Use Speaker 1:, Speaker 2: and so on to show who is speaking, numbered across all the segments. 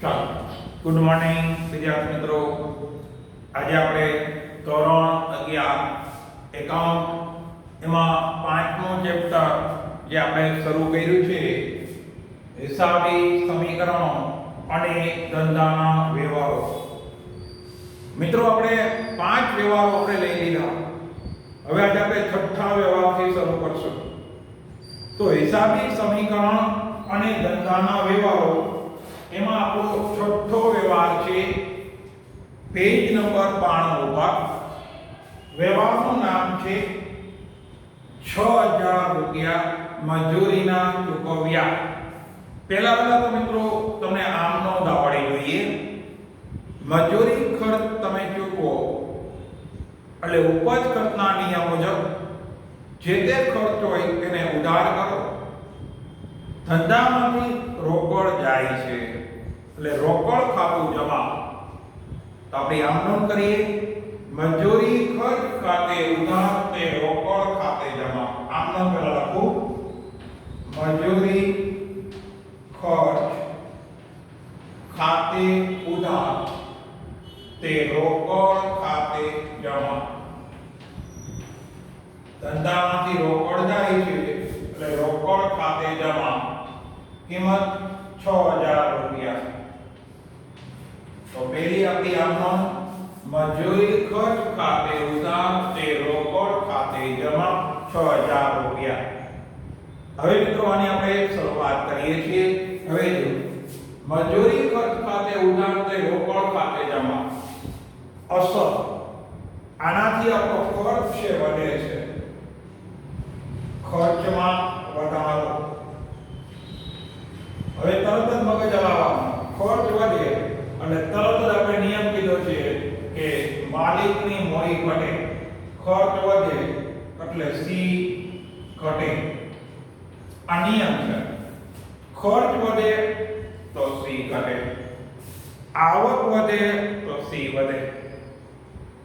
Speaker 1: ચાલો, good morning વિદ્યાર્થી મિત્રો. આજે આપણે ધોરણ 11 એકાઉન્ટ એમાં પાંચમું ચેપ્ટર જે આપણે શરૂ કર્યું છે, હિસાબી સમીકરણો અને ધંધાના વ્યવહારો. મિત્રો, આપણે પાંચ વ્યવહારો આપણે લઈ લીધા. હવે આજે આપણે છઠ્ઠા વ્યવહારથી શરૂ કરશું. તો હિસાબી સમીકરણ અને ધંધાના વ્યવહારો એમાં આપણો છઠ્ઠો વ્યવહાર છે પેજ નંબર 92 ઉપર. વ્યવહારનું નામ છે 6000 રૂપિયા મજૂરીના ચૂકવ્યા. પહેલા તો મિત્રો તમને આમ નોંધ આવડવી જોઈએ. મજૂરી ખર્ચ તમે ચૂકવો એટલે ઉપજ ખર્ચના નિયમ મુજબ જે તે ખર્ચ હોય તેને ઉધાર કરો. ધંધામાંથી રોકડ જાય છે એટલે રોકડ ખાતું જમા. તો આપણે આમ નોંધ કરીએ, મજૂરી ખર્ચ ખાતે ઉધાર તે રોકડ ખાતે જમા. આમ નોંધ પહેલા લખું, મજૂરી ખર્ચ ખાતે ઉધાર તે રોકડ ખાતે જમા. ધંધામાંથી રોકડ જાય છે એટલે રોકડ ખાતે જમા. કિંમત 6000 રૂપિયા. તો પહેલી આપણી આમનો મજૂરી ખર્ચ ખાતે ઉધાર તે રોકડ ખાતે જમા 6000 રૂપિયા. હવે મિત્રો આની આપણે શરૂઆત કરીએ છીએ. હવે જો મજૂરી ખર્ચ ખાતે ઉધાર તે રોકડ ખાતે જમા અસર, આનાથી આપણો ખર્ચ છે વધે છે, ખર્ચમાં વધારો. હવે તરત જ મગજ હલાવવાનું, ખર્ચ વધે અને તરત જ આપણે નિયમ કીધો છે કે માલિકની મોરી ઘટે. ખર્ચ વધે એટલે સી ઘટે. આ નિયમ છે. ખર્ચ વધે તો સી ઘટે, આવક વધે તો સી વધે.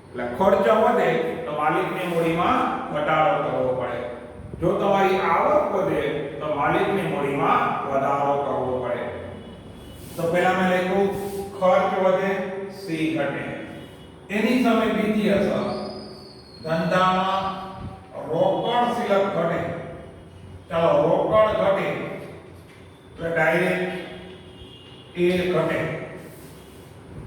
Speaker 1: એટલે ખર્ચ વધે તો માલિકની મૂડીમાં ઘટાડો કરવો પડે. જો તમારી આવક વધે તો માલિકની મૂડીમાં વધારો કરવો પડે. તો પહેલા મેં લખ્યું ખર્ચ વધે સી ઘટે. એની સામે બીજી અસર, ધંધામાં રોકડ શિલક ઘટે. ચાલો, રોકડ ઘટે એટલે ડાયરેક્ટ એ ઘટે.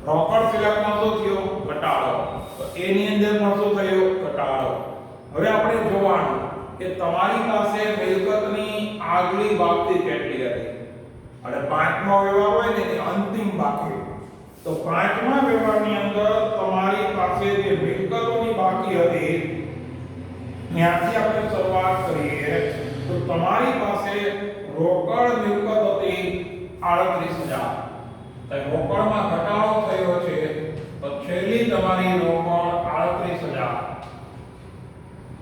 Speaker 1: રોકડ શિલકમાં શું થયો? ઘટાડો. તો એની અંદર પણ શું થયો? ઘટાડો. હવે આપણે જોવાનું કે તમારી પાસે મિલકતની આગલી બાકી કેટલી હતી. અને પાંચમો વ્યવહાર હોય ને તે અંતિમ બાકી. તો પાંચમા વ્યવહારની અંદર તમારી પાસે જે મિલકતોની બાકી હતી ત્યાંથી આપણે શરૂઆત કરીએ. તો તમારી પાસે રોકડ મિલકત હતી 38000. તો રોકડમાં ઘટાડો થયો છે તો છેલ્લી તમારી રોકડ 38000.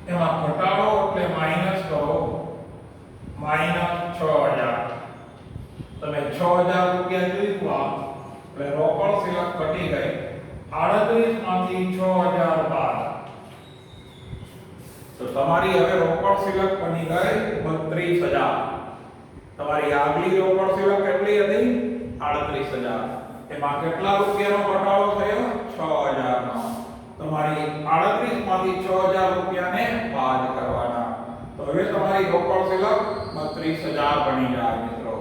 Speaker 1: એમાં ઘટાડો એટલે માઈનસ કરો, -6000. તમે 6000 રૂપિયા ચૂકવા એટલે રોકડ શિલક ઘટી ગઈ. 38 માંથી 6000 બાદ તો તમારી હવે રોકડ શિલક બની ગઈ 32000. તમારી આગલી રોકડ શિલક કેટલી હતી? 38000. એમાં કેટલા રૂપિયાનો ઘટાડો થયો? 6000 નો. તમારી 38 માંથી 6000 રૂપિયાને બાદ કરવાના. તો હવે તમારી રોકડ શિલક 32000 બની જાય મિત્રો.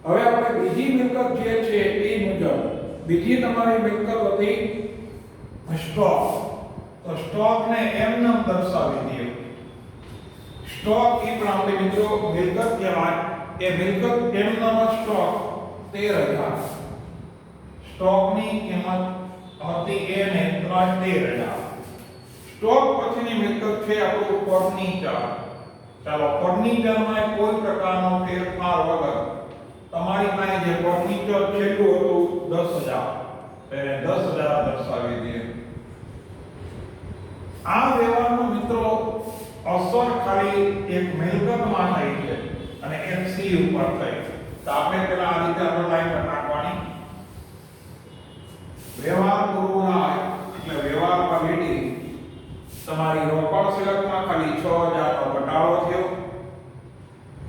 Speaker 1: હવે આપણે બીજી મિલકત જે છે એ મુજબ બીજી તમારી મિલકત હતી સ્ટોક. તો સ્ટોકને એમ નામ દર્શાવી દઈએ. સ્ટોક એ પણ આપણે મિત્રો મિલકત કહેવાય. એ મિલકત એમ નામ સ્ટોક 13000. સ્ટોકની કિંમત હતી એને 13000. સ્ટોક પછીની મિલકત છે આપણું ફર્નિચર. ચાલો, ફર્નિચરમાં કોઈ પ્રકારનો ફેરફાર વગર તમારી પાસે જે ફર્નિચર છેલ્લું હતું 10000, એને 10000 દર્શાવી દઈએ. આ વ્યવહારનો મિત્રો અસર ખાલી એક મિલકતમાં થઈ છે અને એક સી ઉપર થઈ. તો આપણે પેલા આ રીતે આપણે લાઈન નાખવાની. વ્યવહાર પૂરો ના એટલે વ્યવહાર પર લીટી તમારી રોકડ શિલકમાં ખાલી 6000 નો ઘટાડો થયો.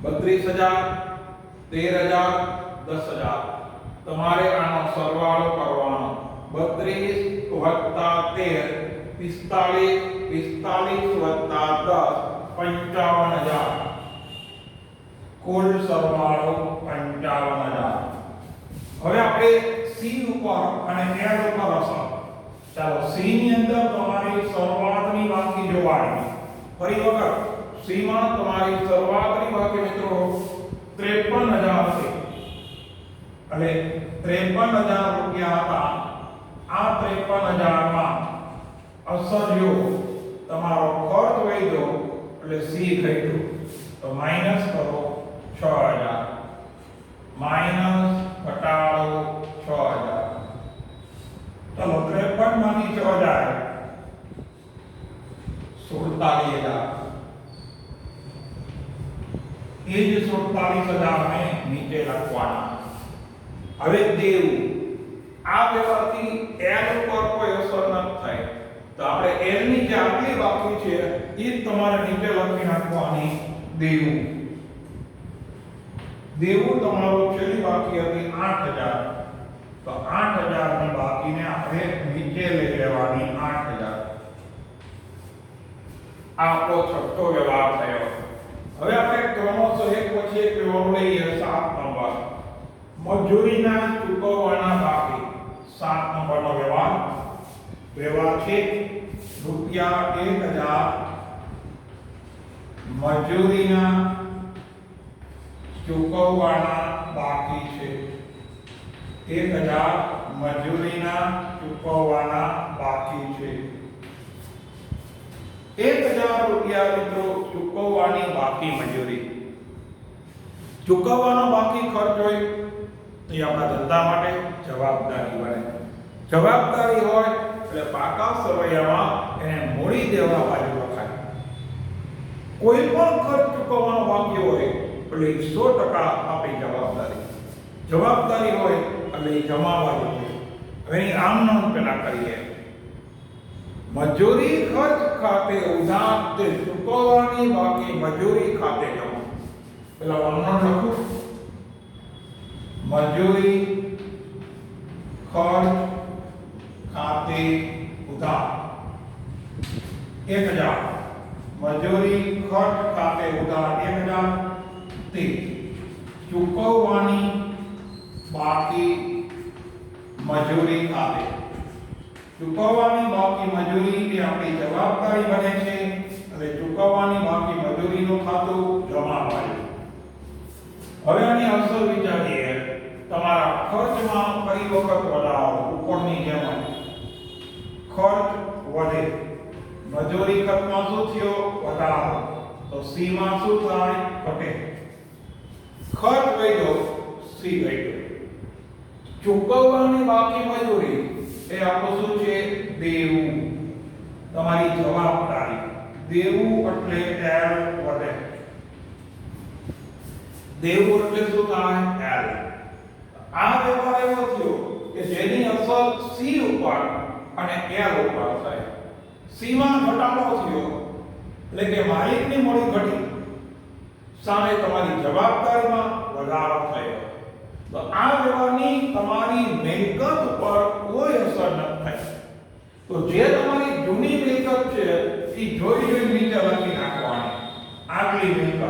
Speaker 1: 32000 13000 10000 તમારે આનો સરવાળો કરવાનો 32 + 13 45 + 10 55000 કુલ સરવાળો 55000. હવે આપણે C ઉપર અને L ઉપર અસર. ચાલો C ની અંદર તમારી શરૂઆતની બાકી જોવાની. ફરી વખત C માં તમારી શરૂઆતની બાકી મિત્રો 53000 છે. એટલે 53000 રૂપિયા હતા. આ 53000 માં અસર જો તમારો ખર્ચ વધ્યો એટલે C ઘટ્યો તો માઈનસ કરો 6000 માઈનસ ઘટાડો 6000. ચલો 53 માંથી 6000 47000. એ જ 47000 ને નીચે લખવાના. હવે દેવું આ વ્યવહારથી L ઉપર કોઈ અસર ન થાય તો આપણે L ની જે આટલી બાકી છે એ તમારે નીચે લખી નાખવાની. દેવું તમારું છેલ્લી બાકી હતી 8000 તો 8000 ની બાકીને આપણે નીચે લઈ લેવાની 8000. આ આપણો છઠ્ઠો વ્યવહાર થયો. હવે આપણે ક્રમશઃ એક પછી એક વ્યવહાર લઈએ. 7 નંબર મજૂરીના ચૂકવવાના બાકી. 7 નંબરનો વ્યવહાર છે રૂપિયા 1000 મજૂરીના ચૂકવવાના બાકી છે. 1000 મજૂરીના ચૂકવવાના બાકી છે. 1000 રૂપિયા મિત્રો ચૂકવવાની બાકી મજૂરી. ચૂકવવાનો બાકી ખર્ચ હોય તો એ આપણા ધંધા માટે જવાબદારી બને. જવાબદારી હોય એટલે પાકા સરવૈયામાં એને મોડી દેવા બાજુ લખાય. કોઈ પણ ખર્ચ ચૂકવવાનો બાકી હોય એટલે 100% આપણી જવાબદારી. જવાબદારી હોય એટલે જમા બાજુ. હવે એની આમ નોંધ પેલા કરીએ. મજૂરી ખર્ચ ખાતે ઉધાર તે ચૂકવવાની બાકી મજૂરી ખાતે જમા. પેલા વર્ણન લખું. મજૂરી ખર્ચ ખાતે ઉધાર 1000 મજૂરી ખર્ચ ખાતે ઉધાર 1000 તે ચૂકવવાની બાકી મજૂરી ખાતે. ચૂકવવાની બાકી મજૂરી એ આપણી જવાબદારી બને છે અને ચૂકવવાની બાકી મજૂરીનું ખાતું જમા હોય. હવે આની અસર વિચારીએ. તમારા ખર્ચમાં ફરી વખત વધારો ઉપરની જેમ ખર્ચ વધે. મજૂરી ખર્ચમાં શું થયો? વધારો. તો C માં શું થાય? ઘટે. ખર્ચ વધ્યો, C ઘટ્યો. ચૂકવવાની બાકી મજૂરી એ આપણું શું છે? દેવું. તમારી જવાબદારી. દેવું એટલે L વધે. દેવું એટલે શું થાય? L. આ વ્યવહાર એવો થયો કે જેની અસર C ઉપર અને L ઉપર થાય. C માં ઘટાડો થયો એટલે કે માલિકની મૂડી ઘટી. સામે તમારી જવાબદારીમાં વધારો થયો. તો આ વ્યવહારની તમારી મિલકત ઉપર કોઈ અસર ન થાય. તો જે તમારી જૂની મિલકત છે એ જોઈ નીચે લખી નાખવાની. આગલી મિલકત.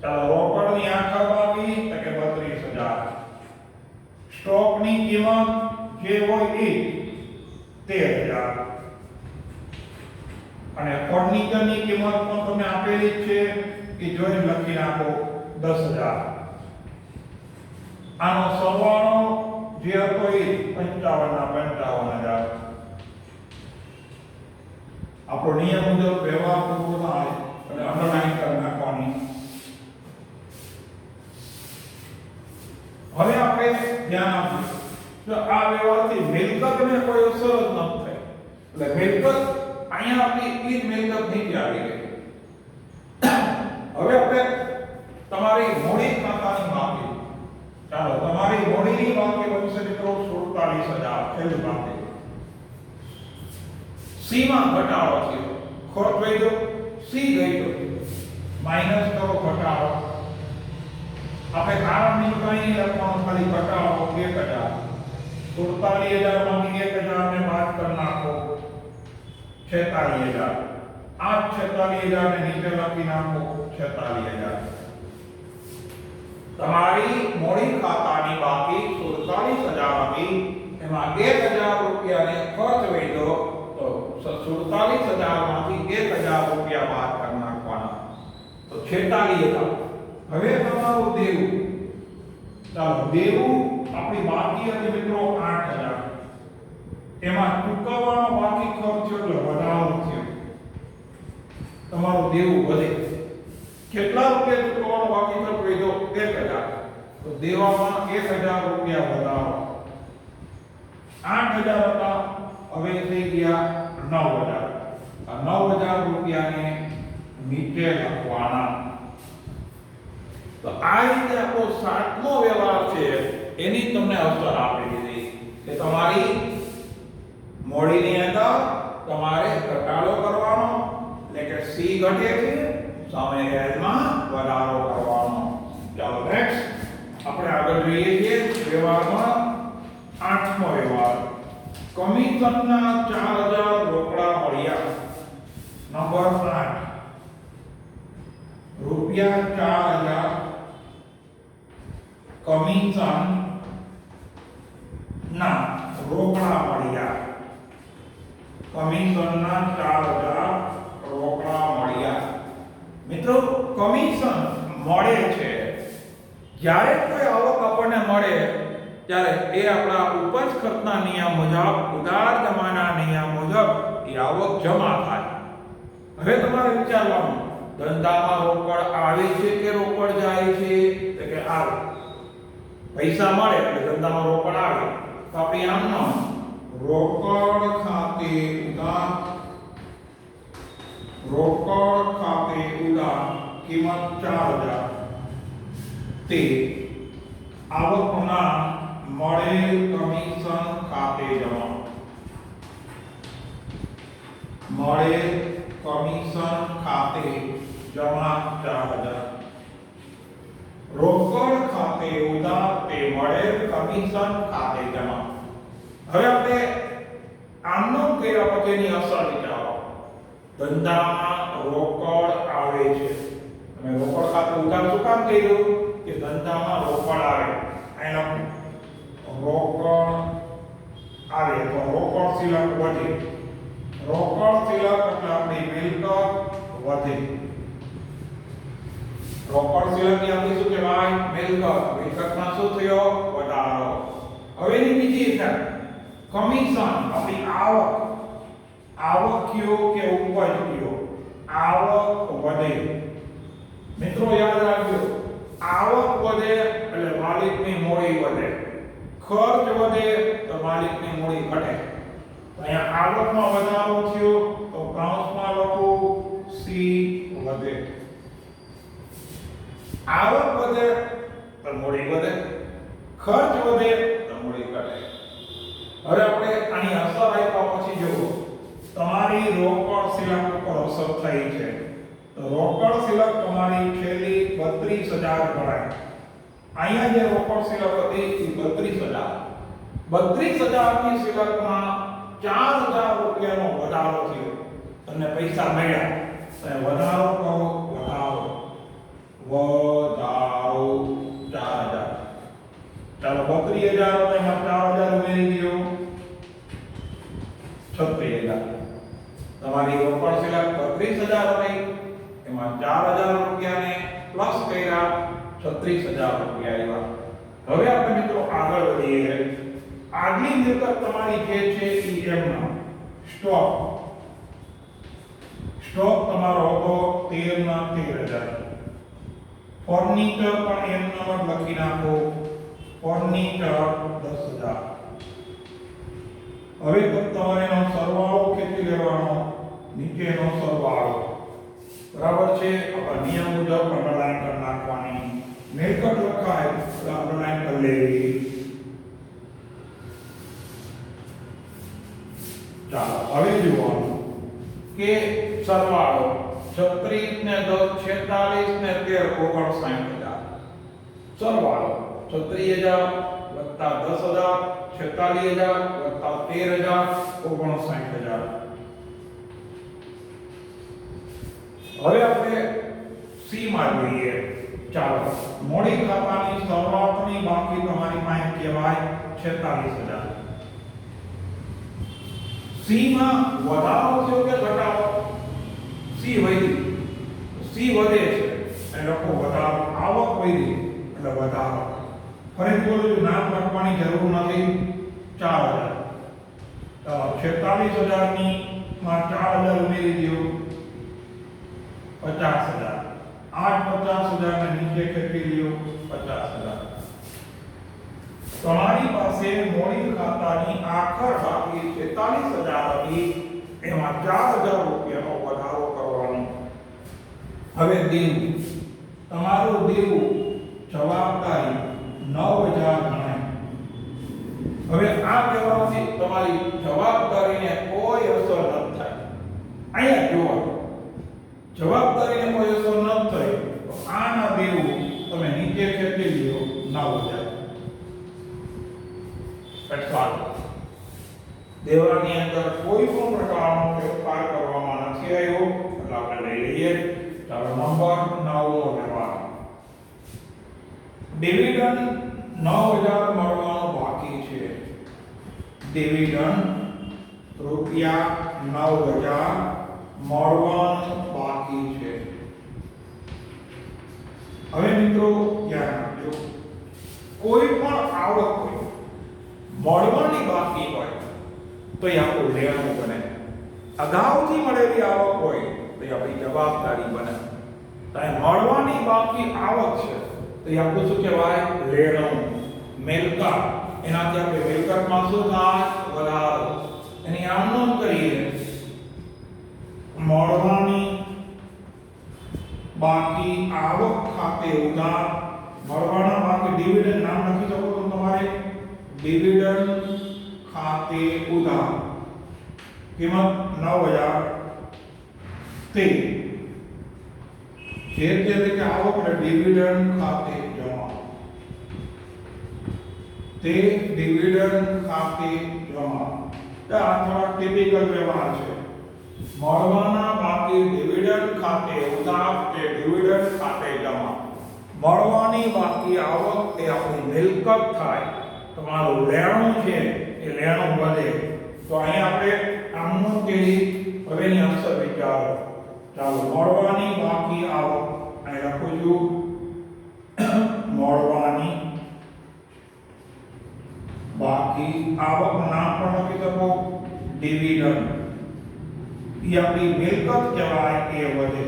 Speaker 1: ચાલો રોકડની આખા બાકી તો કે 32000. સ્ટોકની કિંમત જે હોય એ 13000. અને ફર્નિચરની કિંમત પણ તમને આપેલી છે કે જોઈ લખી નાખો 10000. આનો સરવાળો જે હતો એ 55,000. આપણો નિયમ મુજબ વ્યવહાર પૂરો થાય અને અંડરલાઈન કરી નાખવાની. હવે આપણે ધ્યાન આપીએ તો આ વ્યવહારથી મિલકતને કોઈ અસર જ ન થાય. એટલે મિલકત અહીંયા આપણી ઈ મિલકત નીચે આવી ગઈ. હવે આપણે તમારી મૂડી ખાતાની બાકી. ચાલો તમારી મૂડીની બાકી બનશે મિત્રો 47000. છેલ્લી બાકી. C માં ઘટાડો થયો. ખર્ચ વધ્યો, C ઘટ્યો. માઈનસ કરો ઘટાડો. આપણે કારણ ની કઈ લખવાનું ખાલી ઘટાડો 1000. 47,000 માંથી 1,000 ने बात कर नाखो 46,000 આ 46,000 ને નીચે લખી નાખો 46,000 તમારી મોડી ખાતાની બાકી 47,000 હતી એમાં 1,000 રૂપિયાને ખર્ચ વેધો તો 47,000 માંથી 1,000 રૂપિયા બાદ કરી નાખવાના તો 46,000 હવે તમારું દેવું ચાલો દેવું આપણી બાકી હતી મિત્રો 8,000 એમાં ચૂકવવાનો બાકી ખર્ચ એટલે વધારો થયો તમારું દેવું વધે કેટલા રૂપિયા ચૂકવવાનો બાકી ખર્ચ વધ્યો 1,000 તો દેવામાં 1,000 રૂપિયા વધારો 8,000 હતા હવે થઈ ગયા 9,000 આ 9,000 રૂપિયાને નીચે લખવાના તો આ રીતે આપણો સાતમો વ્યવહાર છે એની તમને અસર આપી દીધી કે તમારી મોડીની અંદર તમારે ઘટાડો કરવાનો એટલે કે સી ઘટે છે સામે વ્યાજમાં વધારો કરવાનો ચાલો નેક્સ્ટ આપણે આગળ જોઈએ છીએ વ્યવહારમાં આઠમો વ્યવહાર કમિશનના 4,000 રોકડા મળ્યા નંબર 8 રૂપિયા 4,000 કમિશન ના રોકડા મળ્યા કમિશનના 4,000 રોકડા મળ્યા મિત્રો કમિશન મળે છે જ્યારે કોઈ આવક આપણને મળે ત્યારે એ આપણા ઉપજ ખર્ચના નિયમ મુજબ ઉધાર જમાના નિયમ મુજબ એ આવક જમા થાય હવે તમારે વિચારવાનું ધંધામાં રોકડ આવે છે કે રોકડ જાય છે તો કે આવે પૈસા મળે એટલે ધંધામાં રોકડ આવે તો આપણે આમ ન રોકડ ખાતે ઉધાર કિંમત 4,000 તે આવકના મળેલ કમિશન ખાતે જમા મળેલ કમિશન ખાતે જમા 4,000 રોકડ ખાતે ઉધાર તે મળેલ કમિશન ખાતે જમા હવે આપણે આમનો કર્યા પછીની અસર વિચારો ધંધામાં રોકડ આવે છે અને રોકડ ખાતે ઉધાર શું કામ કર્યું કે ધંધામાં રોકડ આવે એનો રોકડ આવે તો રોકડ શિલક વધે રોકડ શિલક એટલે આપણી મિલકત વધે રોકડ શિલક ની આપણી શું કહેવાય મિલકતમાં શું થયો વધારો હવે ની બીજી ઇફેક્ટ કમિશન આપણી આવક કયો કે ઉપજ કયો આવક વધે મિત્રો યાદ રાખજો આવક વધે એટલે માલિકની મૂડી વધે ખર્ચ વધે તો માલિકની મૂડી ઘટે અહીંયા આવકમાં વધારો થયો તો કૌંસમાં લખો સી વધે આવક વધે તો મૂડી વધે ખર્ચ વધે તો મૂડી ઘટે હવે આપણે આની અસર આપ્યા પછી જુઓ તમારી રોકડ શિલક ઉપર અસર થઈ છે તો રોકડ શિલક તમારી છેલ્લી 32,000 ગણાય અહીંયા જે રોકડ શિલક હતી એ 32,000 ની શિલકમાં 4,000 રૂપિયાનો વધારો થયો તમને પૈસા મળ્યા તો વધારો કરો વધારો 4,000 ચાલો 32,000 એમાં 4,000 ઉમેરી દો 36,000 તમારી રોકડ શિલક 32,000 હતી એમાં 4,000 રૂપિયાને પ્લસ કર્યા 36,000 રૂપિયા આવ્યા હવે આપણે મિત્રો આગળ વધીએ આગલી મિલકત તમારી જે છે એ એમનો સ્ટોક તમારો હતો 13,000 ફર્નિચર પણ એમનો જ લખી નાખો ફર્નિચર 10,000 હવે તમારે એનો સરવાળો ખેંચી લેવાનો નીચેનો સરવાળો બરાબર છે આપણે નિયમ મુજબ અંડરલાઈન કરી નાખવાની મિલકત લખાય તો અંડરલાઈન કરી લેવી ચાલો હવે જોવાનું કે સરવાળો 36 ને 10 46 ને 13 59,000 સરવાળો 36,000 વત્તા 10,000 46,000 વત્તા 13,000 59,000. હવે આપણે સી માં જોઈએ. ચાલો મોડી ખાતાની શરૂઆતની બાકી તમારી પાસે કહેવાય 46,000. સી માં વધારો થયો કે ઘટાડો? સી વધી. સી વધે છે એટલે લખો વધારો. આવક વધી એટલે વધારો. ફરીથી બોલું નામ લખવાની જરૂર નથી. 4,000. તો 46,000 ની માં 4,000 ઉમેરી દો 50,000. 8 50,000 ને નીચે ખેંચી લ્યો 50,000. તમારી પાસે મોડી ખાતાની આખર બાકી 46,000 હતી, એમાં 4,000 રૂપિયાનો વધારો કરવાનો. હવે દેવું. તમારું દેવું જવાબદારી 9,000 ગણાય. હવે આ કહેવાથી તમારી જવાબદારીને કોઈ અસર ન થાય. અહીંયા જુઓ, જવાબદારીને કોઈ અસર ન થાય તો આના દેવું તમે નીચે ખેંચી લ્યો 9,000. દેવાની અંદર કોઈ પણ પ્રકારનો ફેરફાર કરવામાં નથી આવ્યો એટલે આપણે લઈ લઈએ. ચાલો નંબર 9 નો લેવાનો. ડિવિડન્ડ 9,000 મળવાનો બાકી છે. ડિવિડન્ડ રૂપિયા 9,000 મળવાનું બાકી છે. હવે મિત્રો ધ્યાન આપજો, કોઈ પણ આવક હોય મળવાની બાકી હોય તો એ આપણું લેણું બને. અગાઉથી મળેલી આવક હોય તો એ આપણી જવાબદારી બને. તો એ મળવાની બાકી આવક છે તો એ આપણું શું કહેવાય? લેણું, મિલકત. એનાથી આપણે મિલકતમાં શું થાય? વધારો. એની આમનોંધ કરીએ. મળવાની બાકી આવક ખાતે ઉધાર. મળવાના બાકી ડિવિડન્ડ નામ લખી શકો તો તમારે ડિવિડન્ડ ખાતે ઉધાર. કિંમત 9,000 તે જે રીતે આવક એટલે ડિવિડન્ડ ખાતે જમા. તે ડિવિડન્ડ ખાતે જમા. આ થોડા ટિપિકલ વ્યવહાર છે. મળવાના બાકી ડિવિડન્ડ ખાતે ઉધાર કે ડિવિડન્ડ ખાતે જમા. મળવાની બાકી આવક એ આપણી મિલકત થાય. તમારું લેણું છે એ લેણું વધે. તો અહીંયા આપણે આમનું કે હવેની અસર વિચારો. ચાલો મળવાની બાકી આવક અહીં લખું છું. મળવાની બાકી આવક નામ પણ લખી શકો ડિવિડન્ડ. એ આપણી મિલકત કહેવાય એ વધે.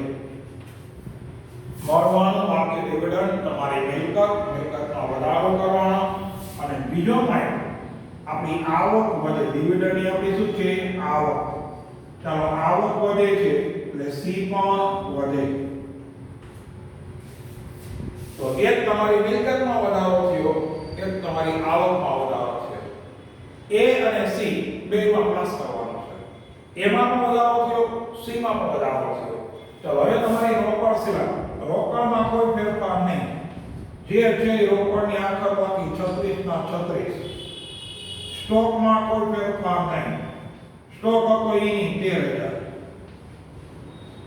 Speaker 1: મળવાનું બાકી ડિવિડન્ડ તમારી મિલકતમાં વધારો કરવાનો. અને બીજો પોઈન્ટ આપણી આવક વધે. ડિવિડન્ડ ની આપણી શું છે? આવક. ચાલો આવક વધે છે એટલે સી પણ વધે. તો એક તમારી મિલકતમાં વધારો થયો, એક તમારી આવકમાં વધારો થયો. એ અને સી બેમાં પ્લસ કરવાનો છે. એમાં પણ વધારો થયો, સી માં પણ વધારો થયો. ચાલો હવે તમારી રોકડ સિવાય રોકડમાં કોઈ ફેરફાર નહીં. જે છે રોકડની આખર બાકી 36 ના 36. સ્ટોકમાં કોઈ ફેરફાર નહીં. સ્ટોક હતો એની 13,000.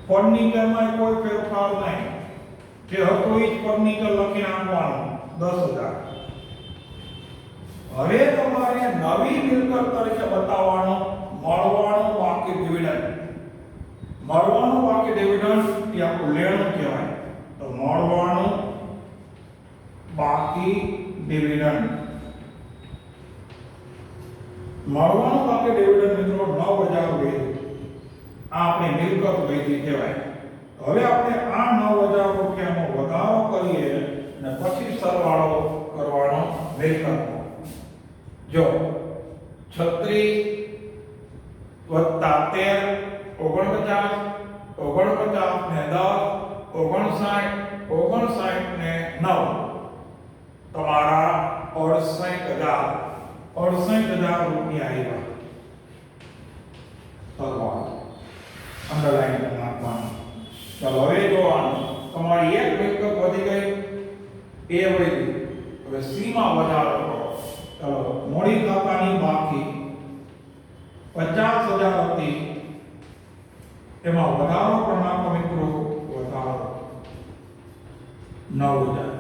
Speaker 1: ફર્નિચરમાં કોઈ ફેરફાર નહીં. જે હતો એ જ ફર્નિચર લખી નાખવાનું 10,000. હવે તમારે નવી મિલકત તરીકે બતાવવાનું મળવાનું બાકી ડિવિડન્ડ. મળવાનું બાકી ડિવિડન્ડ એ આપણું લેણું કહેવાય. તો મળવાનું બાકી ડિવિડન્ડ. મળવાનું બાકી ડિવિડન્ડ મિત્રો 9,000 વધ્યું. આ આપણી મિલકત વધી કહેવાય. હવે આપણે આ 9,000 રૂપિયાનો વધારો કરીએ અને પછી સરવાળો કરવાનો મિલકતનો. જો 36 વત્તા 13 49 ને 10 59 ને 9 તમારા 68,000 રૂપિયા આવ્યા. સરવાળો અંડરલાઈન નાખવાનું. ચાલો હવે જોવાનું તમારી એક મિલકત વધી ગઈ, એ વધી. હવે સી માં વધારો કરો. ચાલો મોડી ખાતાની બાકી 50,000 હતી, એમાં વધારો પણ નાખો મિત્રો, વધારો 9,000.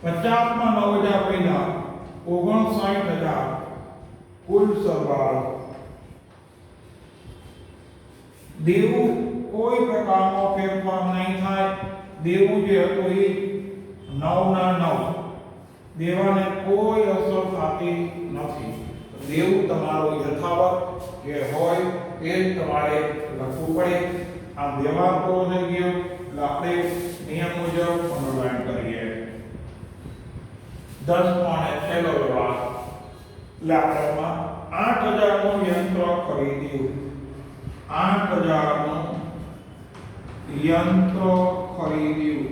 Speaker 1: 50 માં 9,000 પૈસા 59,000 કુલ સરવાળો. દેવું કોઈ પ્રકારનો ફેરફાર નહીં થાય. દેવું જે હતું એ 9 ના 9, દેવાને કોઈ અસર થતી નથી. દેવું તમારું યથાવત જે હોય તે જ તમારે લખવું પડે. આ વ્યવહાર પૂરો થઈ ગયો એટલે આપણે નિયમ મુજબ અનુવાદ કરીએ. 10 અને છેલ્લો વ્યવહાર એટલે આપણે 8,000 નું યંત્ર ખરીદ્યું. 8,000 નું યંત્ર ખરીદ્યું.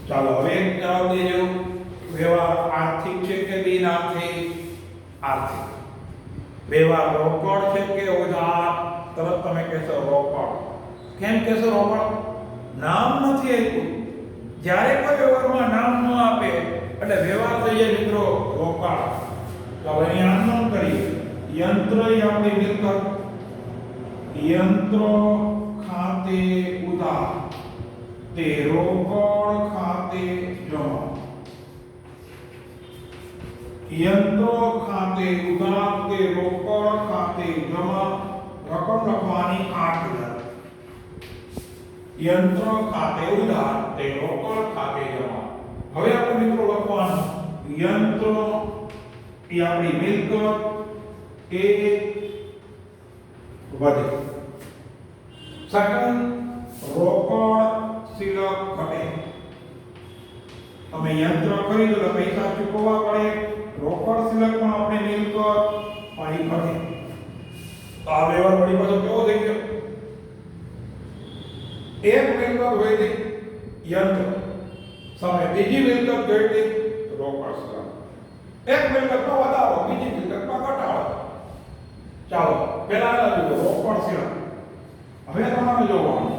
Speaker 1: ચાલો હવે જવાબ દેજો. વ્યવહાર આર્થિક છે કે બિન આર્થિક? આર્થિક. વ્યવહાર રોકડ છે કે ઉધાર? તરત તમે કહેશો રોકડ. કેમ કહેશો રોકડ? નામ નથી આપ્યું. જ્યારે કોઈ વ્યવહારમાં નામ ન આપે એટલે વ્યવહાર થઈ જાય મિત્રો રોકડ. તો હવે અહીંયા અનુમાન કરીએ. યંત્ર એ આપણી મિલકત. યંત્ર ખાતે ઉધાર તે રોકડ ખાતે જમા. યંત્રો ખાતે ઉધાર તે રોકડ ખાતે જમા. રકમ લખવાની 8,000. યંત્ર ખાતે ઉધાર તે રોકડ ખાતે જમા. હવે આપણે મિત્રો લખવાનું યંત્ર એ આપણી મિલકત એ વધે. સેકન્ડ રોકડ શિલક ઘટે. તમે યંત્ર ખરીદો તો પૈસા ચૂકવવા પડે. રોકડ શિલક પણ આપણે મિલકત પાઈ ઘટે. તો આ વ્યવહાર વળી પાછો કેવો થઈ ગયો? એક મિલકત વધી યંત્ર સામે બીજી મિલકત ઘટી રોકડ શિલક. એક મિલકતમાં વધારો બીજી મિલકતમાં ઘટાડો. ચાલો પહેલા રોકડ શિલક. હવે તમારે જોવાનું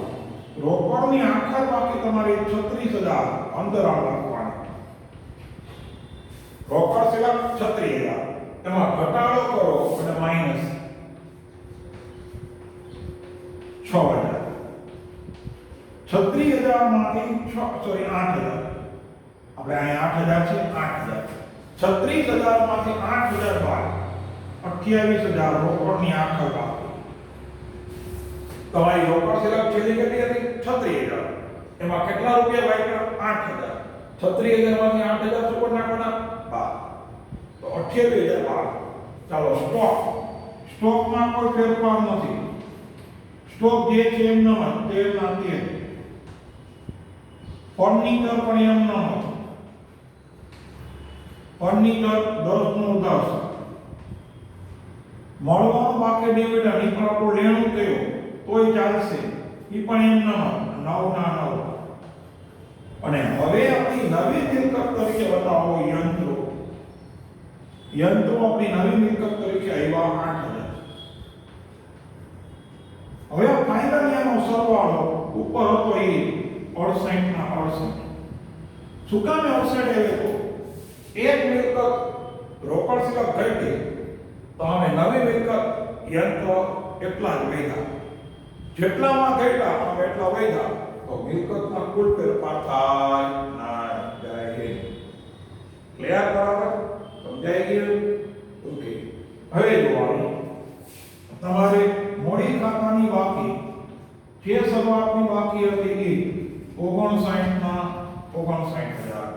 Speaker 1: રોકડની આખર બાકી તમારી 36,000 અંતરાળ લખવાની. રોકડ શિલક 36,000, એમાં ઘટાડો કરો અને માઈનસ 6,000. 36,000 માંથી 8,000. આપણે અહીંયા 8,000 છે. 8,000 36,000 માંથી 8,000 બાદ 28,000 રોકડની આખર બાકી. તમારી રોકડ શિલક છેલ્લી કેટલી હતી? 36,000. એમાં કેટલા રૂપિયા વાયકા? 8,000. 36,000 માંથી 8,000 સુપર નાખવાના 12, તો 28,000. ચાલો સ્ટોક. સ્ટોકમાં કોઈ ફેરફાર નથી. સ્ટોક જે છે એમ ન હોય તે નાખીએ. ફર્નિચર પણ એમ ન હોય. ફર્નિચર 10 નું 10. મળવાનું બાકી ડિવિડન્ડ ઈ પણ આપણું લેણું થયું તોય ચાલશે. ઈ પણ એમ ન હોય. 9 ના 9. અને હવે આપણી નવી મિલકત તરીકે બતાવો યંત્રો. યંત્રો આપણી નવી મિલકત તરીકે આવ્યા 8,000. હવે ફાઇનલી આનો સરવાળો ઉપર હતો એ 68 ના 68. શું કામ 68 આવ્યો તો? એક મિલકત રોકડ શિલક ઘટી તો હવે નવી મિલકત યંત્ર એટલા જ વધ્યા. જેટલામાં ઘટ્યા અમે એટલા વધ્યા તો મિલકતમાં કુલ ફેરફાર થાય ના જાય. ક્લિયર? બરાબર સમજાઈ ગયું? ઓકે. હવે જોવાનું તમારે મોડી ખાતાની બાકી જે શરૂઆતની બાકી હતી એ 59 ના 59,000.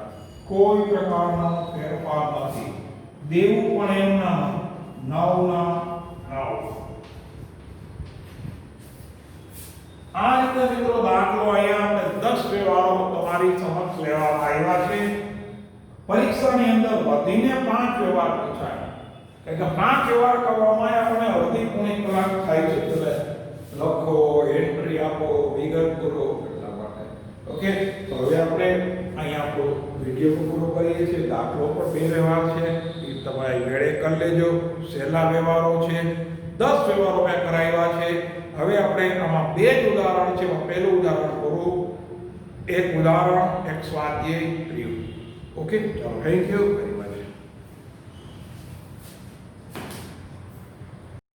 Speaker 1: કોઈ પ્રકારનો ફેરફાર નથી. દેવું પણ એમના 9 ના 9. આ રીતે મિત્રો દાખલો અહીંયા 10 વ્યવહારો તમારી સમક્ષ લેવામાં આવ્યા છે. પરીક્ષાની અંદર વધીને 5 વ્યવહાર પૂછાય. કે 5 વ્યવહાર કરવામાં આપણને અડધી પોણી કલાક થાય છે. એટલે લખો, એન્ટ્રી આપો, વિગત પૂરો એટલા માટે. ઓકે, તો હવે આપણે અહીંયા આપણો વિડિયો પૂરો કરીએ છીએ. દાખલો પણ 2 વ્યવહાર છે એ તમારે વેળે કરી લેજો. સહેલા વ્યવહારો છે. 10 વ્યવહારો મેં કરાવ્યા છે. હવે આપણે આમાં 2 જ ઉદાહરણ છે. પહેલું ઉદાહરણ પૂરું એક ઉદાહરણ, એક સ્વાધ્યાય રહ્યું. ઓકે, ચાલો, થેન્ક યુ.